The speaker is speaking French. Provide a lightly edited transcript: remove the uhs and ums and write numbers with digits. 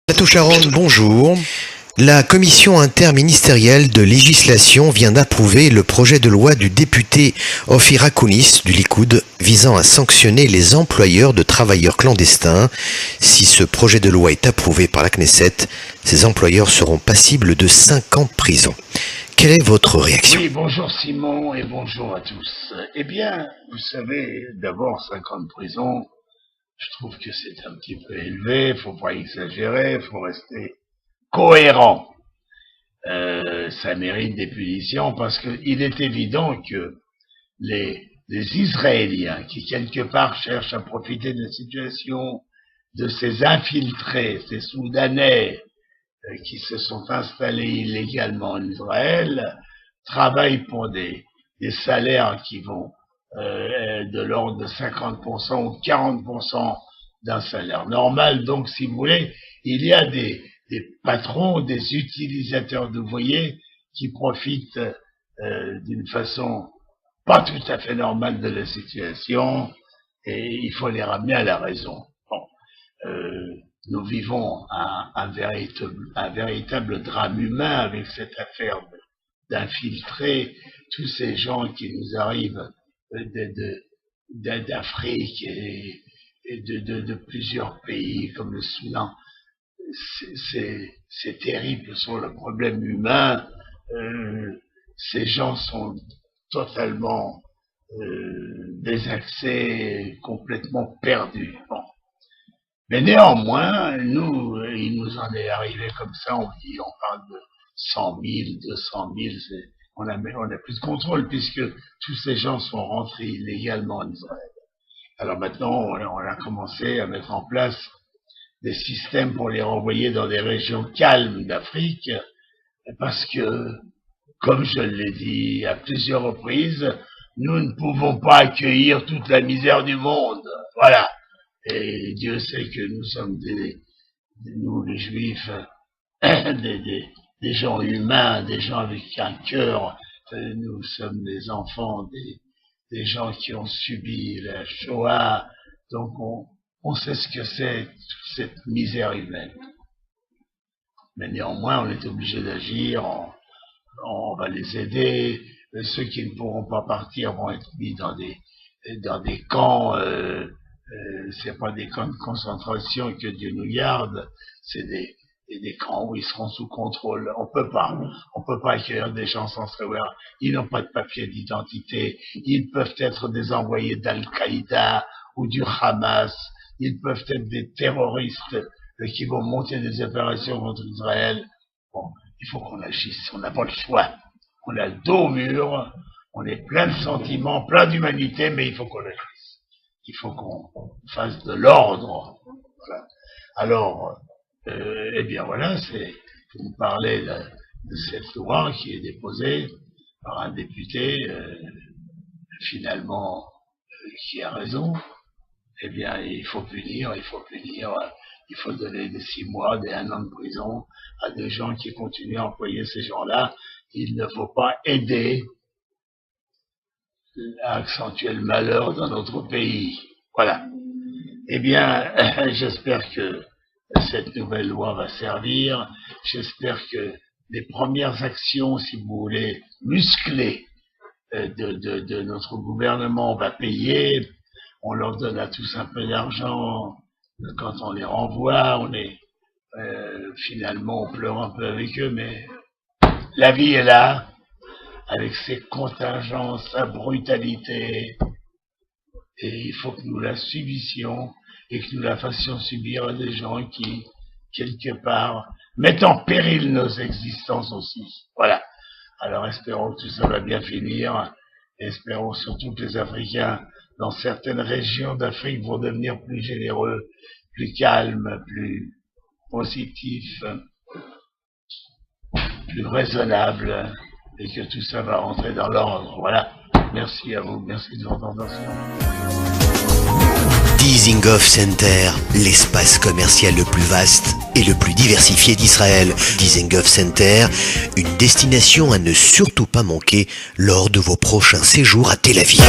Fatou Charon, bonjour. La commission interministérielle de législation vient d'approuver le projet de loi du député Ofir Akounis du Likoud visant à sanctionner les employeurs de travailleurs clandestins. Si ce projet de loi est approuvé par la Knesset, ces employeurs seront passibles de 5 ans de prison. Quelle est votre réaction? Oui, bonjour Simon et bonjour à tous. Eh bien, vous savez, d'abord 5 ans de prison, je trouve que c'est un petit peu élevé, faut pas exagérer, faut rester cohérent. Ça mérite des punitions parce qu'il est évident que les Israéliens qui quelque part cherchent à profiter de la situation de ces infiltrés, ces Soudanais qui se sont installés illégalement en Israël, travaillent pour des salaires qui vont de l'ordre de 50% ou 40% d'un salaire normal. Donc, si vous voulez, il y a des patrons, des utilisateurs d'ouvriers qui profitent d'une façon pas tout à fait normale de la situation et il faut les ramener à la raison. Bon, nous vivons un véritable drame humain avec cette affaire d'infiltrer tous ces gens qui nous arrivent d'Afrique et de plusieurs pays comme le Soudan. C'est terrible sur le problème humain. Ces gens sont totalement désaxés, complètement perdus. Bon. Mais néanmoins, il nous en est arrivé comme ça, on parle de 100 000, 200 000, on a plus de contrôle puisque tous ces gens sont rentrés illégalement en Israël. Alors maintenant, on a commencé à mettre en place des systèmes pour les renvoyer dans des régions calmes d'Afrique parce que, comme je l'ai dit à plusieurs reprises, nous ne pouvons pas accueillir toute la misère du monde. Voilà. Et Dieu sait que nous sommes nous les Juifs, des gens humains, des gens avec un cœur. Nous sommes des enfants, des gens qui ont subi la Shoah. Donc on sait ce que c'est toute cette misère humaine. Mais néanmoins, on est obligé d'agir. On va les aider. Ceux qui ne pourront pas partir vont être mis dans des camps. C'est pas des camps de concentration que Dieu nous garde, c'est des camps où ils seront sous contrôle. On peut pas accueillir des gens sans savoir. Ils n'ont pas de papier d'identité. Ils peuvent être des envoyés d'Al-Qaïda ou du Hamas. Ils peuvent être des terroristes qui vont monter des opérations contre Israël. Bon, il faut qu'on agisse. On n'a pas le choix. On a le dos au mur. On est plein de sentiments, plein d'humanité, mais il faut qu'on agisse. Il faut qu'on fasse de l'ordre. Voilà. Alors, eh bien voilà, vous parlez de cette loi qui est déposée par un député, finalement, qui a raison. Eh bien, il faut punir, il faut donner des 6 mois, des 1 an de prison à des gens qui continuent à employer ces gens-là. Il ne faut pas aider à accentuer le malheur dans notre pays. Voilà. Eh bien, j'espère que cette nouvelle loi va servir. J'espère que les premières actions, si vous voulez, musclées de notre gouvernement va payer. On leur donne à tous un peu d'argent. Quand on les renvoie, finalement, on pleure un peu avec eux, mais la vie est là, avec ses contingences, sa brutalité, et il faut que nous la subissions et que nous la fassions subir à des gens qui, quelque part, mettent en péril nos existences aussi. Voilà. Alors espérons que tout ça va bien finir. Espérons surtout que les Africains, dans certaines régions d'Afrique, vont devenir plus généreux, plus calmes, plus positifs, plus raisonnables, et que tout ça va rentrer dans l'ordre. Voilà. Merci à vous. Merci de votre attention. Dizengoff Center, l'espace commercial le plus vaste et le plus diversifié d'Israël. Dizengoff Center, une destination à ne surtout pas manquer lors de vos prochains séjours à Tel Aviv.